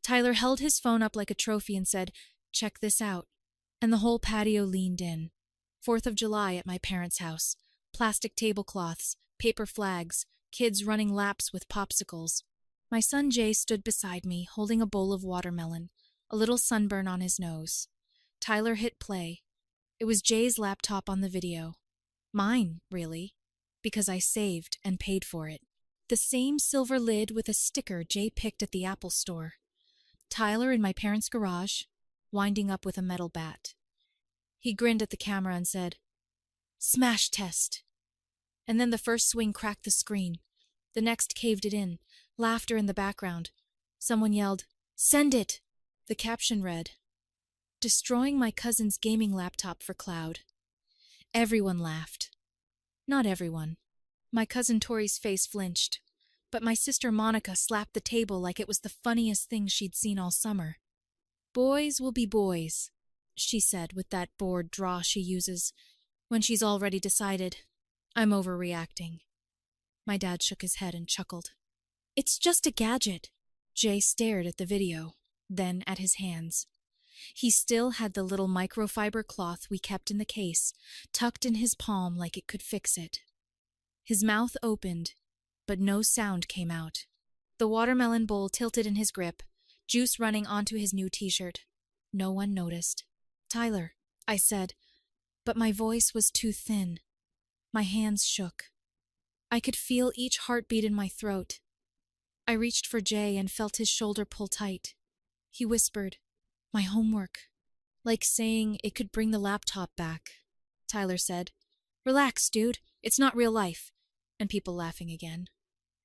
Tyler held his phone up like a trophy and said, "Check this out." And the whole patio leaned in. 4th of July at my parents' house. Plastic tablecloths, paper flags, kids running laps with popsicles. My son Jay stood beside me, holding a bowl of watermelon, a little sunburn on his nose. Tyler hit play. It was Jay's laptop on the video. Mine, really, because I saved and paid for it. The same silver lid with a sticker Jay picked at the Apple store. Tyler in my parents' garage, winding up with a metal bat. He grinned at the camera and said, "Smash test." And then the first swing cracked the screen. The next caved it in. Laughter in the background. Someone yelled, "Send it!" The caption read, "Destroying my cousin's gaming laptop for cloud." Everyone laughed. Not everyone. My cousin Tori's face flinched, but my sister Monica slapped the table like it was the funniest thing she'd seen all summer. "Boys will be boys," she said with that bored drawl she uses when she's already decided. I'm overreacting. My dad shook his head and chuckled. "It's just a gadget." Jay stared at the video, then at his hands. He still had the little microfiber cloth we kept in the case, tucked in his palm like it could fix it. His mouth opened, but no sound came out. The watermelon bowl tilted in his grip, juice running onto his new t-shirt. No one noticed. "Tyler," I said, but my voice was too thin. My hands shook. I could feel each heartbeat in my throat. I reached for Jay and felt his shoulder pull tight. He whispered, "My homework," like saying it could bring the laptop back. Tyler said, "Relax, dude. It's not real life." And people laughing again.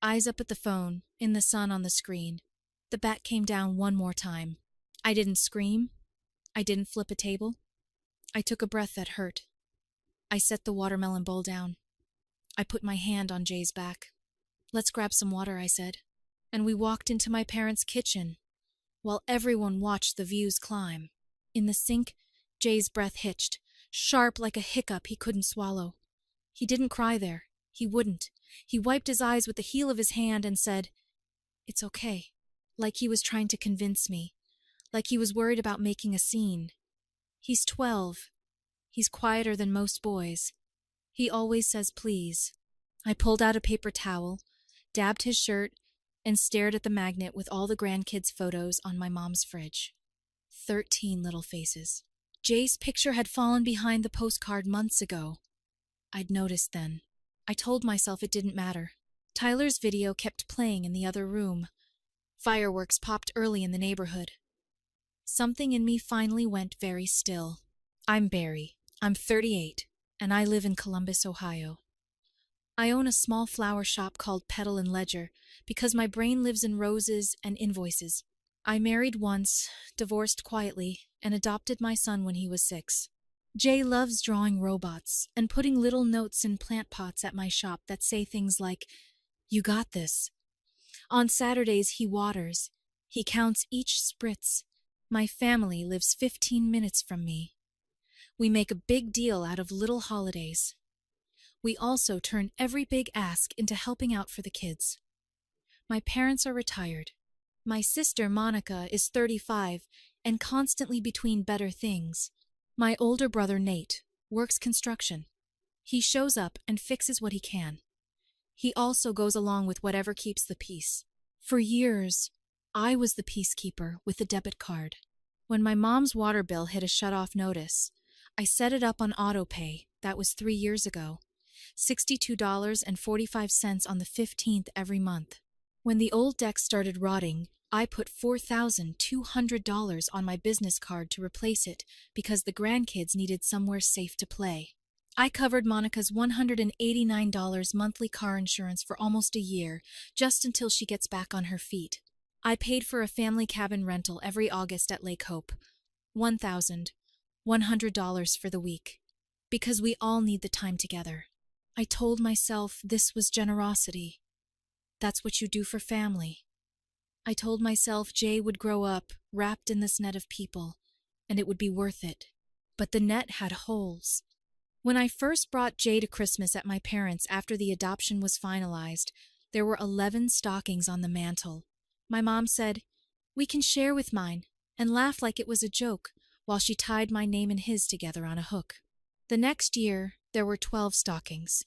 Eyes up at the phone, in the sun on the screen. The bat came down one more time. I didn't scream. I didn't flip a table. I took a breath that hurt. I set the watermelon bowl down. I put my hand on Jay's back. "Let's grab some water," I said. And we walked into my parents' kitchen, while everyone watched the views climb. In the sink, Jay's breath hitched, sharp like a hiccup he couldn't swallow. He didn't cry there. He wouldn't. He wiped his eyes with the heel of his hand and said, "It's okay," like he was trying to convince me, like he was worried about making a scene. He's 12. He's quieter than most boys. He always says please. I pulled out a paper towel, dabbed his shirt, and stared at the magnet with all the grandkids' photos on my mom's fridge. 13 little faces. Jay's picture had fallen behind the postcard months ago. I'd noticed then. I told myself it didn't matter. Tyler's video kept playing in the other room. Fireworks popped early in the neighborhood. Something in me finally went very still. I'm Barry. I'm 38, and I live in Columbus, Ohio. I own a small flower shop called Petal and Ledger because my brain lives in roses and invoices. I married once, divorced quietly, and adopted my son when he was 6. Jay loves drawing robots and putting little notes in plant pots at my shop that say things like, "You got this." On Saturdays, he waters. He counts each spritz. My family lives 15 minutes from me. We make a big deal out of little holidays. We also turn every big ask into helping out for the kids. My parents are retired. My sister, Monica, is 35 and constantly between better things. My older brother, Nate, works construction. He shows up and fixes what he can. He also goes along with whatever keeps the peace. For years, I was the peacekeeper with the debit card. When my mom's water bill hit a shut-off notice, I set it up on autopay. That was 3 years ago. $62.45 on the 15th every month. When the old deck started rotting, I put $4,200 on my business card to replace it because the grandkids needed somewhere safe to play. I covered Monica's $189 monthly car insurance for almost a year, just until she gets back on her feet. I paid for a family cabin rental every August at Lake Hope. $1,100 for the week. Because we all need the time together. I told myself this was generosity. That's what you do for family. I told myself Jay would grow up wrapped in this net of people, and it would be worth it. But the net had holes. When I first brought Jay to Christmas at my parents' after the adoption was finalized, there were 11 stockings on the mantle. My mom said, We can share with mine, and laugh like it was a joke, while she tied my name and his together on a hook. The next year, there were 12 stockings.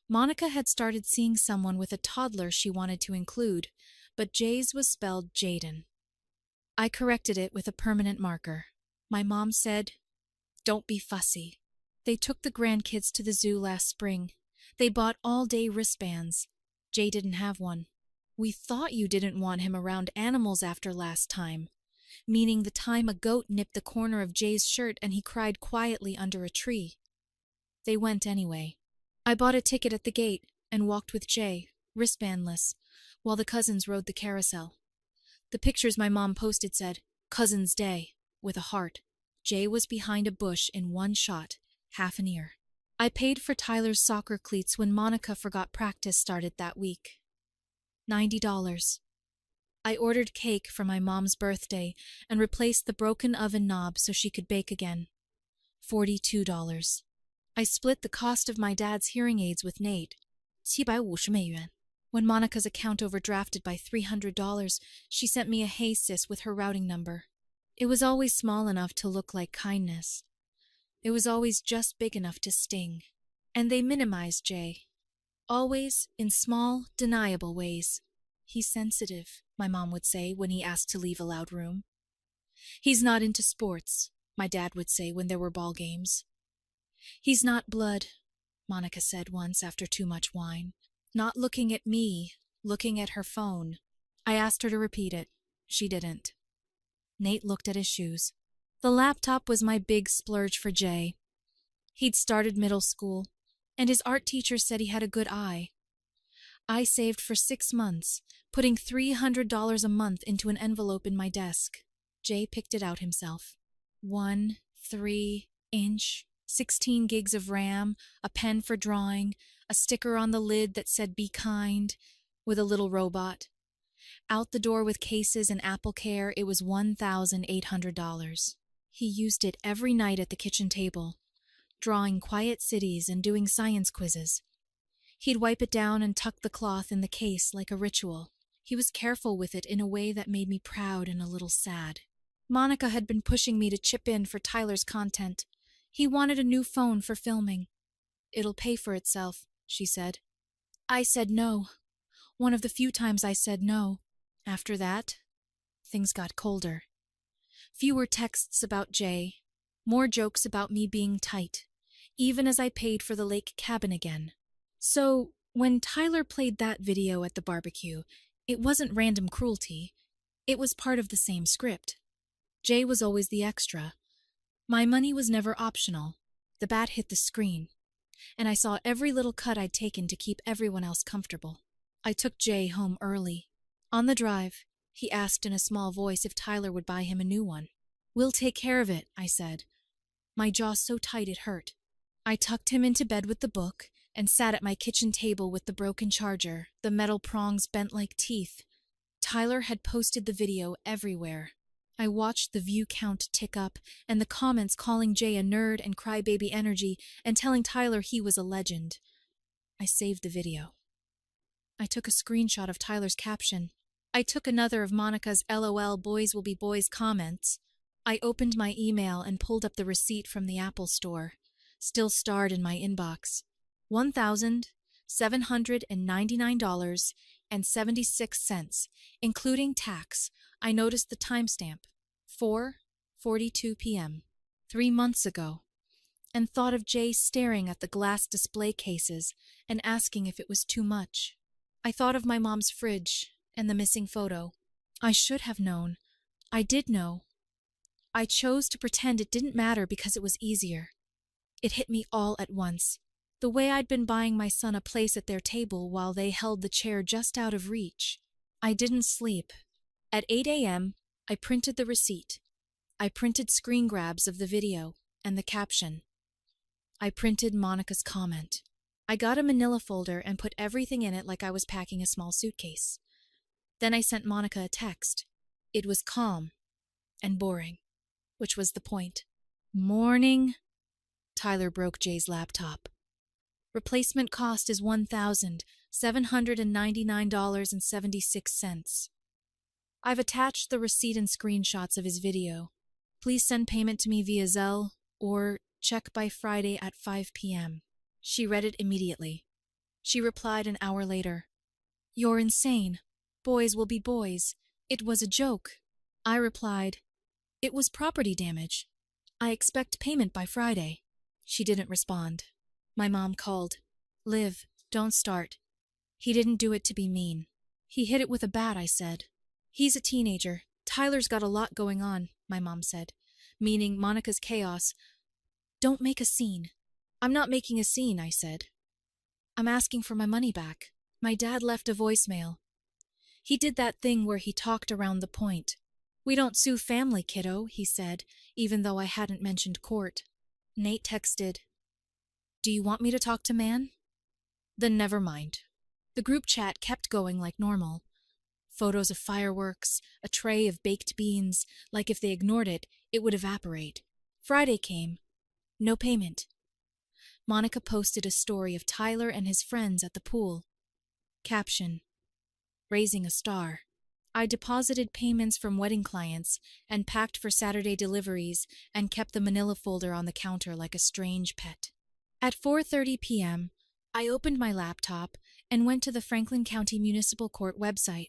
Monica had started seeing someone with a toddler she wanted to include, but Jay's was spelled Jaden. I corrected it with a permanent marker. My mom said, "Don't be fussy." They took the grandkids to the zoo last spring. They bought all-day wristbands. Jay didn't have one. "We thought you didn't want him around animals after last time," meaning the time a goat nipped the corner of Jay's shirt and he cried quietly under a tree. They went anyway. I bought a ticket at the gate and walked with Jay, wristbandless, while the cousins rode the carousel. The pictures my mom posted said, "Cousin's Day," with a heart. Jay was behind a bush in one shot, half an ear. I paid for Tyler's soccer cleats when Monica forgot practice started that week. $90. I ordered cake for my mom's birthday and replaced the broken oven knob so she could bake again. $42. I split the cost of my dad's hearing aids with Nate. $750. When Monica's account overdrafted by $300, she sent me a "Hey sis" with her routing number. It was always small enough to look like kindness. It was always just big enough to sting. And they minimized Jay. Always in small, deniable ways. "He's sensitive," my mom would say when he asked to leave a loud room. "He's not into sports," my dad would say when there were ball games. "He's not blood," Monica said once after too much wine. Not looking at me, looking at her phone. I asked her to repeat it. She didn't. Nate looked at his shoes. The laptop was my big splurge for Jay. He'd started middle school, and his art teacher said he had a good eye. I saved for 6 months, putting $300 a month into an envelope in my desk. Jay picked it out himself. 1 3-inch, 16 gigs of RAM, a pen for drawing, a sticker on the lid that said "Be kind," with a little robot. Out the door with cases and Apple Care, it was $1,800. He used it every night at the kitchen table, drawing quiet cities and doing science quizzes. He'd wipe it down and tuck the cloth in the case like a ritual. He was careful with it in a way that made me proud and a little sad. Monica had been pushing me to chip in for Tyler's content. He wanted a new phone for filming. "It'll pay for itself," she said. I said no. One of the few times I said no. After that, things got colder. Fewer texts about Jay, more jokes about me being tight, even as I paid for the lake cabin again. So, when Tyler played that video at the barbecue, it wasn't random cruelty. It was part of the same script. Jay was always the extra. My money was never optional. The bat hit the screen, and I saw every little cut I'd taken to keep everyone else comfortable. I took Jay home early. On the drive, he asked in a small voice if Tyler would buy him a new one. "We'll take care of it," I said. My jaw so tight it hurt. I tucked him into bed with the book and sat at my kitchen table with the broken charger, the metal prongs bent like teeth. Tyler had posted the video everywhere. I watched the view count tick up and the comments calling Jay a nerd and crybaby energy and telling Tyler he was a legend. I saved the video. I took a screenshot of Tyler's caption. I took another of Monica's "LOL boys will be boys" comments. I opened my email and pulled up the receipt from the Apple Store, still starred in my inbox. $1,799.76, including tax. I noticed the timestamp, 4:42 p.m., 3 months ago, and thought of Jay staring at the glass display cases and asking if it was too much. I thought of my mom's fridge and the missing photo. I should have known. I did know. I chose to pretend it didn't matter because it was easier. It hit me all at once. The way I'd been buying my son a place at their table while they held the chair just out of reach. I didn't sleep. At 8 a.m., I printed the receipt. I printed screen grabs of the video and the caption. I printed Monica's comment. I got a manila folder and put everything in it like I was packing a small suitcase. Then I sent Monica a text. It was calm and boring, which was the point. "Morning." Tyler broke Jay's laptop. "Replacement cost is $1,799.76. I've attached the receipt and screenshots of his video. Please send payment to me via Zelle or check by Friday at 5 p.m. She read it immediately. She replied an hour later. You're insane. Boys will be boys. It was a joke. I replied, it was property damage. I expect payment by Friday. She didn't respond. My mom called. Liv, don't start. He didn't do it to be mean. He hit it with a bat, I said. He's a teenager. Tyler's got a lot going on, my mom said, meaning Monica's chaos. Don't make a scene. I'm not making a scene, I said. I'm asking for my money back. My dad left a voicemail. He did that thing where he talked around the point. We don't sue family, kiddo, he said, even though I hadn't mentioned court. Nate texted, do you want me to talk to Man? Then never mind. The group chat kept going like normal. Photos of fireworks, a tray of baked beans, like if they ignored it, it would evaporate. Friday came. No payment. Monica posted a story of Tyler and his friends at the pool. Caption, raising a star. I deposited payments from wedding clients and packed for Saturday deliveries and kept the manila folder on the counter like a strange pet. At 4:30 p.m., I opened my laptop and went to the Franklin County Municipal Court website.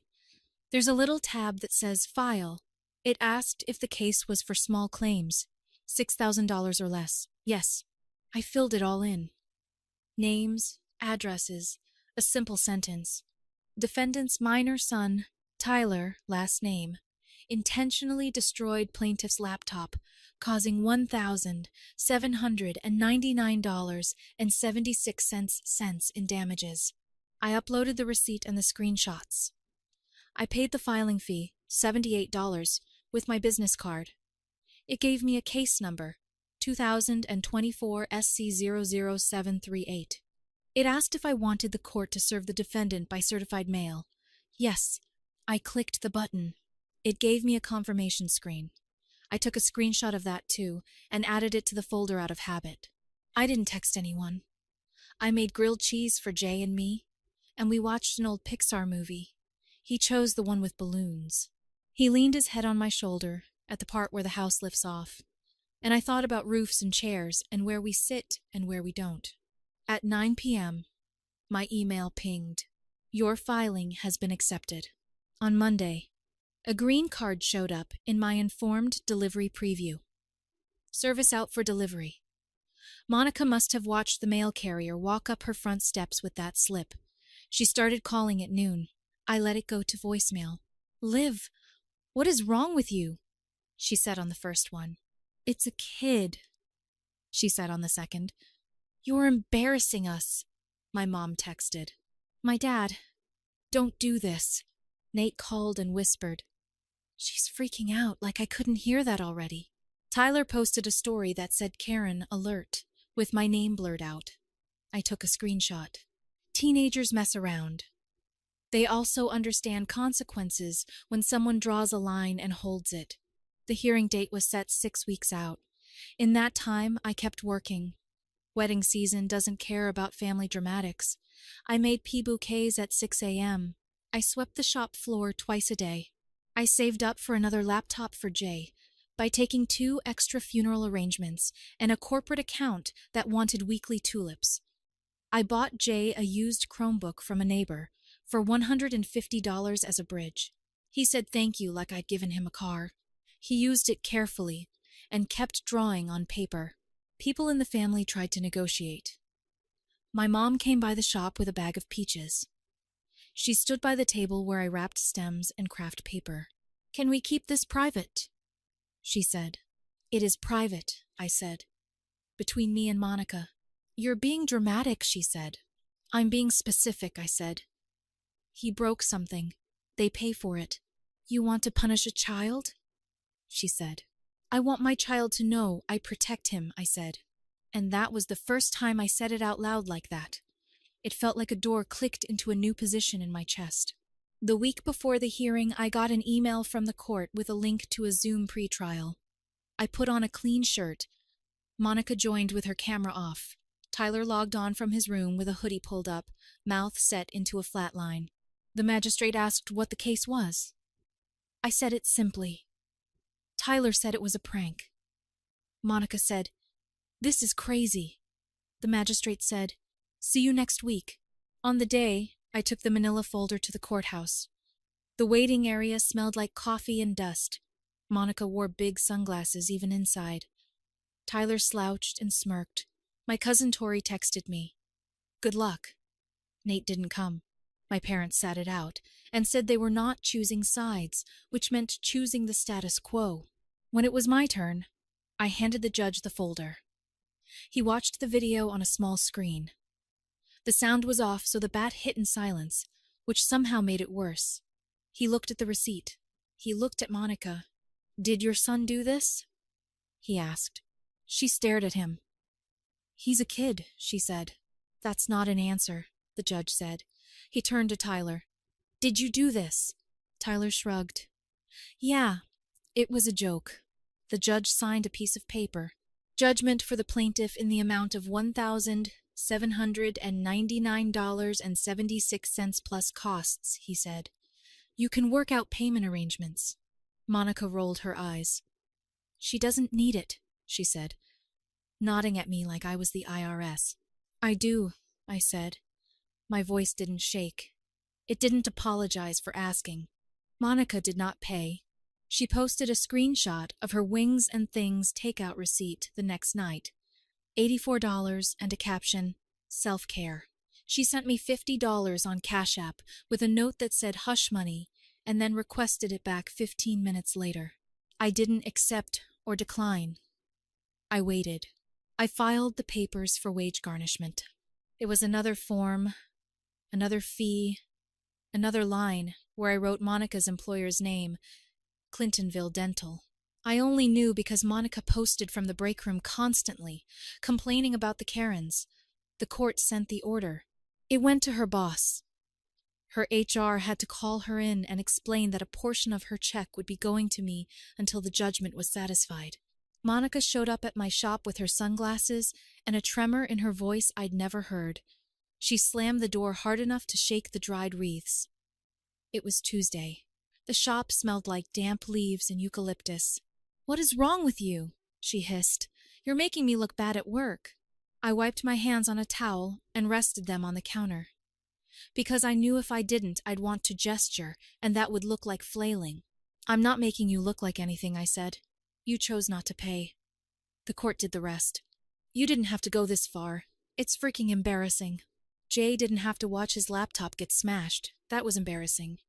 There's a little tab that says File. It asked if the case was for small claims, $6,000 or less. Yes, I filled it all in. Names, addresses, a simple sentence. Defendant's minor son, Tyler, last name, intentionally destroyed plaintiff's laptop, causing $1,799.76 in damages. I uploaded the receipt and the screenshots. I paid the filing fee, $78, with my business card. It gave me a case number, 2024 SC00738. It asked if I wanted the court to serve the defendant by certified mail. Yes, I clicked the button. It gave me a confirmation screen. I took a screenshot of that too and added it to the folder out of habit. I didn't text anyone. I made grilled cheese for Jay and me, and we watched an old Pixar movie. He chose the one with balloons. He leaned his head on my shoulder at the part where the house lifts off, and I thought about roofs and chairs and where we sit and where we don't. At 9 p.m., my email pinged. Your filing has been accepted. On Monday, a green card showed up in my informed delivery preview. Service out for delivery. Monica must have watched the mail carrier walk up her front steps with that slip. She started calling at noon. I let it go to voicemail. Liv, what is wrong with you? She said on the first one. It's a kid, she said on the second. You're embarrassing us, my mom texted. My dad, don't do this. Nate called and whispered. She's freaking out like I couldn't hear that already. Tyler posted a story that said Karen alert with my name blurred out. I took a screenshot. Teenagers mess around. They also understand consequences when someone draws a line and holds it. The hearing date was set 6 weeks out. In that time, I kept working. Wedding season doesn't care about family dramatics. I made pea bouquets at 6 a.m. I swept the shop floor twice a day. I saved up for another laptop for Jay by taking 2 extra funeral arrangements and a corporate account that wanted weekly tulips. I bought Jay a used Chromebook from a neighbor for $150 as a bridge. He said thank you like I'd given him a car. He used it carefully and kept drawing on paper. People in the family tried to negotiate. My mom came by the shop with a bag of peaches. She stood by the table where I wrapped stems and craft paper. Can we keep this private? She said. It is private, I said. Between me and Monica. You're being dramatic, she said. I'm being specific, I said. He broke something. They pay for it. You want to punish a child? She said. I want my child to know I protect him, I said. And that was the first time I said it out loud like that. It felt like a door clicked into a new position in my chest. The week before the hearing, I got an email from the court with a link to a Zoom pretrial. I put on a clean shirt. Monica joined with her camera off. Tyler logged on from his room with a hoodie pulled up, mouth set into a flat line. The magistrate asked what the case was. I said it simply. Tyler said it was a prank. Monica said, "This is crazy." The magistrate said, "See you next week." On the day, I took the manila folder to the courthouse. The waiting area smelled like coffee and dust. Monica wore big sunglasses even inside. Tyler slouched and smirked. My cousin Tori texted me, "Good luck." Nate didn't come. My parents sat it out and said they were not choosing sides, which meant choosing the status quo. When it was my turn, I handed the judge the folder. He watched the video on a small screen. The sound was off, so the bat hit in silence, which somehow made it worse. He looked at the receipt. He looked at Monica. "Did your son do this?" he asked. She stared at him. "He's a kid," she said. "That's not an answer," the judge said. He turned to Tyler. "Did you do this?" Tyler shrugged. "Yeah, it was a joke." The judge signed a piece of paper. Judgment for the plaintiff in the amount of $1,799.76 plus costs, he said. "You can work out payment arrangements." Monica rolled her eyes. "She doesn't need it," she said, nodding at me like I was the IRS. "I do," I said. My voice didn't shake. It didn't apologize for asking. Monica did not pay. She posted a screenshot of her Wings and Things takeout receipt the next night. $84 and a caption, "Self-care." She sent me $50 on Cash App with a note that said hush money and then requested it back 15 minutes later. I didn't accept or decline. I waited. I filed the papers for wage garnishment. It was another form, another fee, another line where I wrote Monica's employer's name, Clintonville Dental. I only knew because Monica posted from the break room constantly, complaining about the Karens. The court sent the order. It went to her boss. Her HR had to call her in and explain that a portion of her check would be going to me until the judgment was satisfied. Monica showed up at my shop with her sunglasses and a tremor in her voice I'd never heard. She slammed the door hard enough to shake the dried wreaths. It was Tuesday. The shop smelled like damp leaves and eucalyptus. "What is wrong with you?" she hissed. "You're making me look bad at work." I wiped my hands on a towel and rested them on the counter. Because I knew if I didn't, I'd want to gesture, and that would look like flailing. "I'm not making you look like anything," I said. "You chose not to pay. The court did the rest. You didn't have to go this far. It's freaking embarrassing. Jay didn't have to watch his laptop get smashed. That was embarrassing.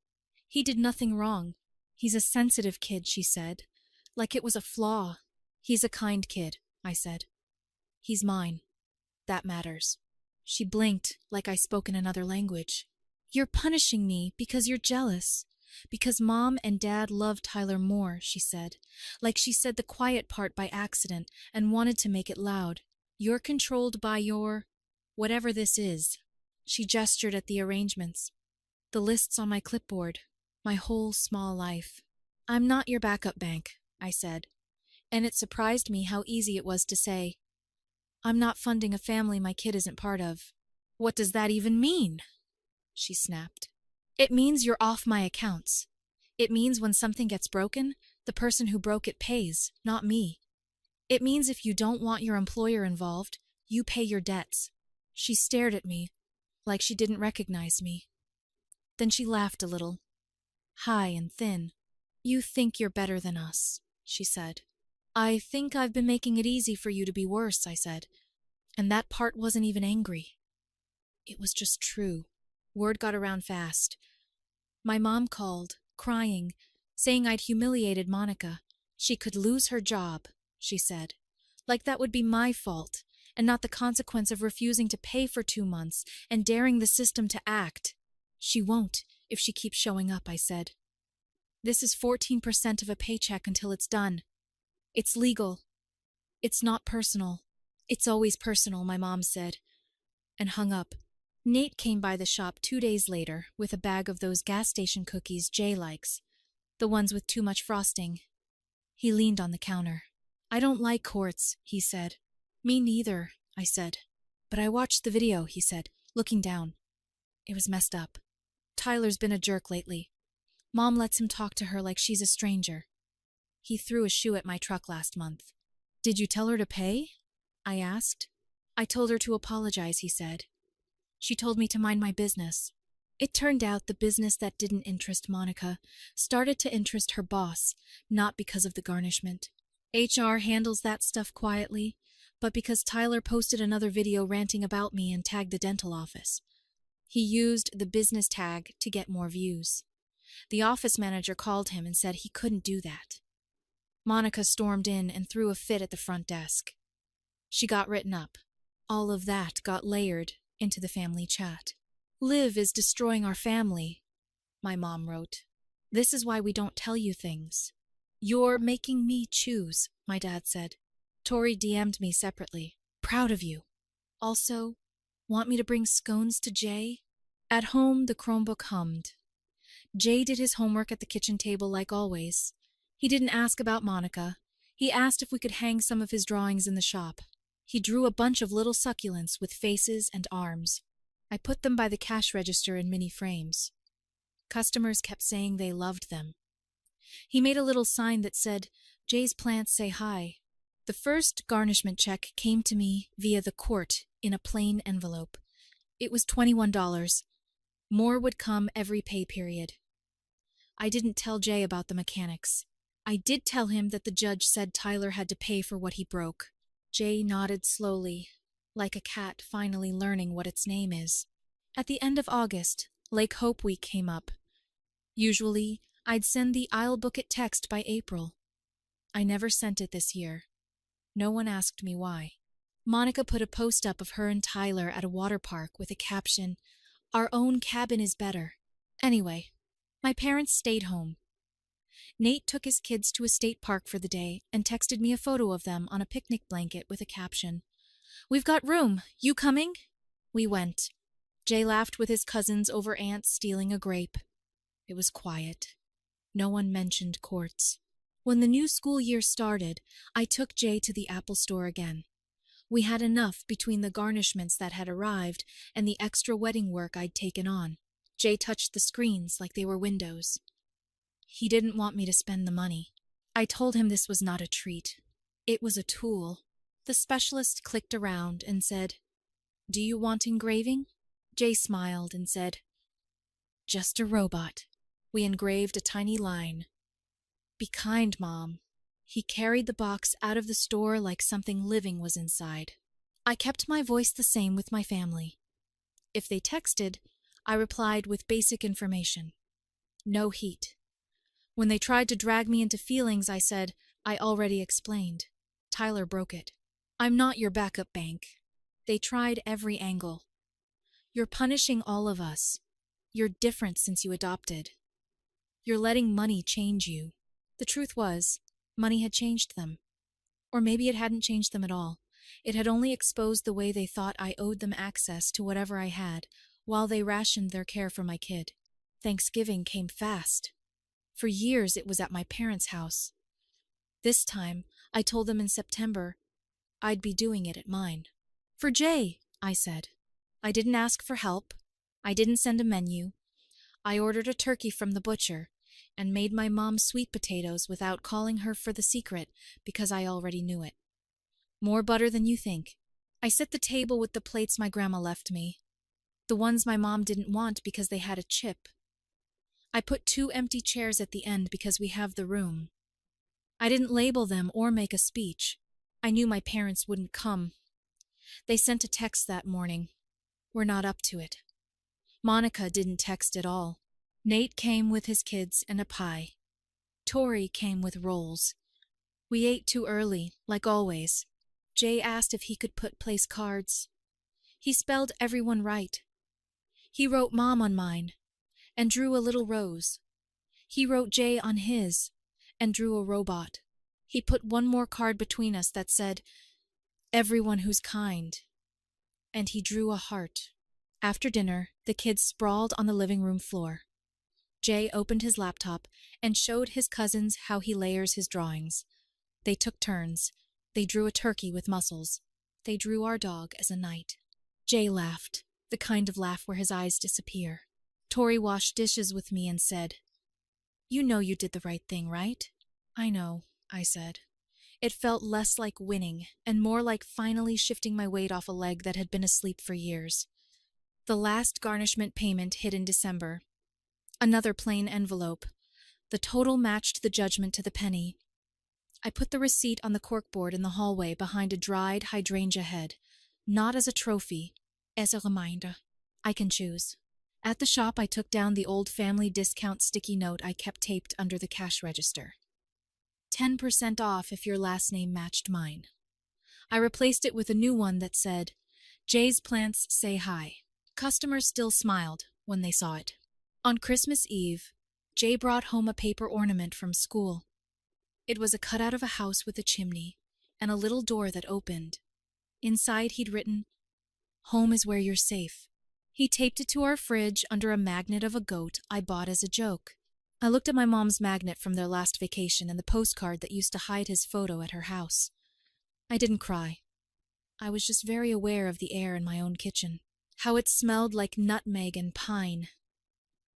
He did nothing wrong. He's a sensitive kid," she said, like it was a flaw. "He's a kind kid," I said. "He's mine. That matters." She blinked like I spoke in another language. "You're punishing me because you're jealous. Because Mom and Dad love Tyler more," she said, like she said the quiet part by accident and wanted to make it loud. "You're controlled by your whatever this is." She gestured at the arrangements. "The lists on my clipboard. My whole small life." "I'm not your backup bank," I said, and it surprised me how easy it was to say. "I'm not funding a family my kid isn't part of." "What does that even mean?" she snapped. "It means you're off my accounts. It means when something gets broken, the person who broke it pays, not me. It means if you don't want your employer involved, you pay your debts." She stared at me, like she didn't recognize me. Then she laughed a little, high and thin. "You think you're better than us," she said. "I think I've been making it easy for you to be worse," I said. And that part wasn't even angry. It was just true. Word got around fast. My mom called, crying, saying I'd humiliated Monica. She could lose her job, she said. Like that would be my fault, and not the consequence of refusing to pay for 2 months and daring the system to act. "She won't, if she keeps showing up," I said. "This is 14% of a paycheck until it's done. It's legal. It's not personal." "It's always personal," my mom said, and hung up. Nate came by the shop 2 days later with a bag of those gas station cookies Jay likes, the ones with too much frosting. He leaned on the counter. "I don't like courts," he said. "Me neither," I said. "But I watched the video," he said, looking down. "It was messed up. Tyler's been a jerk lately. Mom lets him talk to her like she's a stranger. He threw a shoe at my truck last month. Did you tell her to pay? I asked. I told her to apologize, he said. She told me to mind my business. It turned out the business that didn't interest Monica started to interest her boss, not because of the garnishment. HR handles that stuff quietly, but because Tyler posted another video ranting about me and tagged the dental office. He used the business tag to get more views. The office manager called him and said he couldn't do that. Monica stormed in and threw a fit at the front desk. She got written up. All of that got layered into the family chat. Liv is destroying our family, my mom wrote. This is why we don't tell you things. You're making me choose, my dad said. Tori DM'd me separately. Proud of you. Also, want me to bring scones to Jay? At home, the Chromebook hummed. Jay did his homework at the kitchen table like always. He didn't ask about Monica. He asked if we could hang some of his drawings in the shop. He drew a bunch of little succulents with faces and arms. I put them by the cash register in mini frames. Customers kept saying they loved them. He made a little sign that said, Jay's plants say hi. The first garnishment check came to me via the court in a plain envelope. It was $21. More would come every pay period. I didn't tell Jay about the mechanics. I did tell him that the judge said Tyler had to pay for what he broke. Jay nodded slowly, like a cat finally learning what its name is. At the end of August, Lake Hope Week came up. Usually, I'd send the I'll book it text by April. I never sent it this year. No one asked me why. Monica put a post up of her and Tyler at a water park with a caption, Our own cabin is better. Anyway, my parents stayed home. Nate took his kids to a state park for the day and texted me a photo of them on a picnic blanket with a caption. We've got room. You coming? We went. Jay laughed with his cousins over ants stealing a grape. It was quiet. No one mentioned courts. When the new school year started, I took Jay to the Apple store again. We had enough between the garnishments that had arrived and the extra wedding work I'd taken on. Jay touched the screens like they were windows. He didn't want me to spend the money. I told him this was not a treat. It was a tool. The specialist clicked around and said, Do you want engraving? Jay smiled and said, Just a robot. We engraved a tiny line. Be kind, Mom. He carried the box out of the store like something living was inside. I kept my voice the same with my family. If they texted, I replied with basic information. No heat. When they tried to drag me into feelings, I said, I already explained. Tyler broke it. I'm not your backup bank. They tried every angle. You're punishing all of us. You're different since you adopted. You're letting money change you. The truth was, money had changed them. Or maybe it hadn't changed them at all. It had only exposed the way they thought I owed them access to whatever I had, while they rationed their care for my kid. Thanksgiving came fast. For years it was at my parents' house. This time, I told them in September, I'd be doing it at mine. For Jay, I said. I didn't ask for help. I didn't send a menu. I ordered a turkey from the butcher and made my mom sweet potatoes without calling her for the secret because I already knew it. More butter than you think. I set the table with the plates my grandma left me. The ones my mom didn't want because they had a chip. I put 2 empty chairs at the end because we have the room. I didn't label them or make a speech. I knew my parents wouldn't come. They sent a text that morning. We're not up to it. Monica didn't text at all. Nate came with his kids and a pie. Tori came with rolls. We ate too early, like always. Jay asked if he could place cards. He spelled everyone right. He wrote Mom on mine and drew a little rose. He wrote Jay on his and drew a robot. He put one more card between us that said, Everyone who's kind. And he drew a heart. After dinner, the kids sprawled on the living room floor. Jay opened his laptop and showed his cousins how he layers his drawings. They took turns. They drew a turkey with muscles. They drew our dog as a knight. Jay laughed, the kind of laugh where his eyes disappear. Tori washed dishes with me and said, You know you did the right thing, right? I know, I said. It felt less like winning and more like finally shifting my weight off a leg that had been asleep for years. The last garnishment payment hit in December. Another plain envelope. The total matched the judgment to the penny. I put the receipt on the corkboard in the hallway behind a dried hydrangea head, not as a trophy, as a reminder. I can choose. At the shop, I took down the old family discount sticky note I kept taped under the cash register. 10% off if your last name matched mine. I replaced it with a new one that said, Jay's plants say hi. Customers still smiled when they saw it. On Christmas Eve, Jay brought home a paper ornament from school. It was a cutout of a house with a chimney and a little door that opened. Inside he'd written, Home is where you're safe. He taped it to our fridge under a magnet of a goat I bought as a joke. I looked at my mom's magnet from their last vacation and the postcard that used to hide his photo at her house. I didn't cry. I was just very aware of the air in my own kitchen. How it smelled like nutmeg and pine.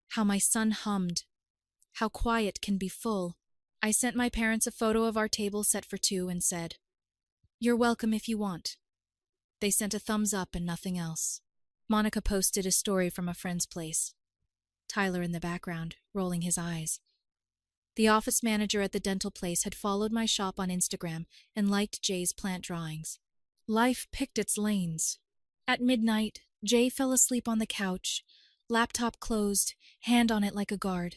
How my son hummed. How quiet can be full. I sent my parents a photo of our table set for two and said, You're welcome if you want. They sent a thumbs up and nothing else. Monica posted a story from a friend's place. Tyler in the background, rolling his eyes. The office manager at the dental place had followed my shop on Instagram and liked Jay's plant drawings. Life picked its lanes. At midnight, Jay fell asleep on the couch, laptop closed, hand on it like a guard.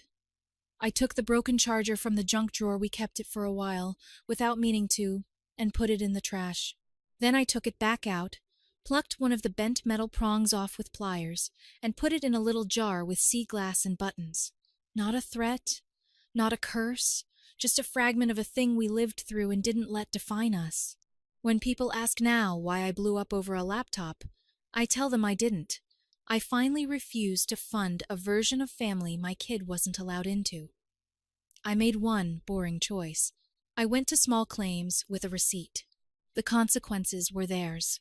I took the broken charger from the junk drawer we kept it for a while, without meaning to, and put it in the trash. Then I took it back out, plucked one of the bent metal prongs off with pliers, and put it in a little jar with sea glass and buttons. Not a threat, not a curse, just a fragment of a thing we lived through and didn't let define us. When people ask now why I blew up over a laptop, I tell them I didn't. I finally refused to fund a version of family my kid wasn't allowed into. I made one boring choice. I went to small claims with a receipt. The consequences were theirs.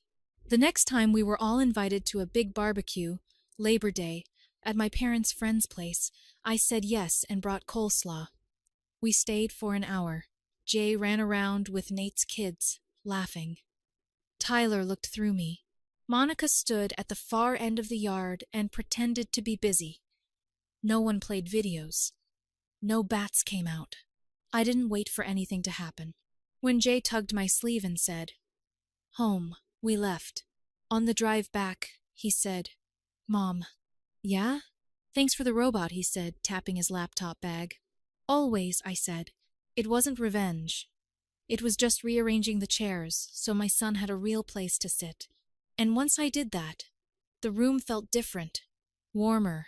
The next time we were all invited to a big barbecue, Labor Day, at my parents' friend's place, I said yes and brought coleslaw. We stayed for an hour. Jay ran around with Nate's kids, laughing. Tyler looked through me. Monica stood at the far end of the yard and pretended to be busy. No one played videos. No bats came out. I didn't wait for anything to happen. When Jay tugged my sleeve and said, Home, we left. On the drive back, he said, Mom. Yeah? Thanks for the robot, he said, tapping his laptop bag. Always, I said. It wasn't revenge. It was just rearranging the chairs so my son had a real place to sit. And once I did that, the room felt different, warmer,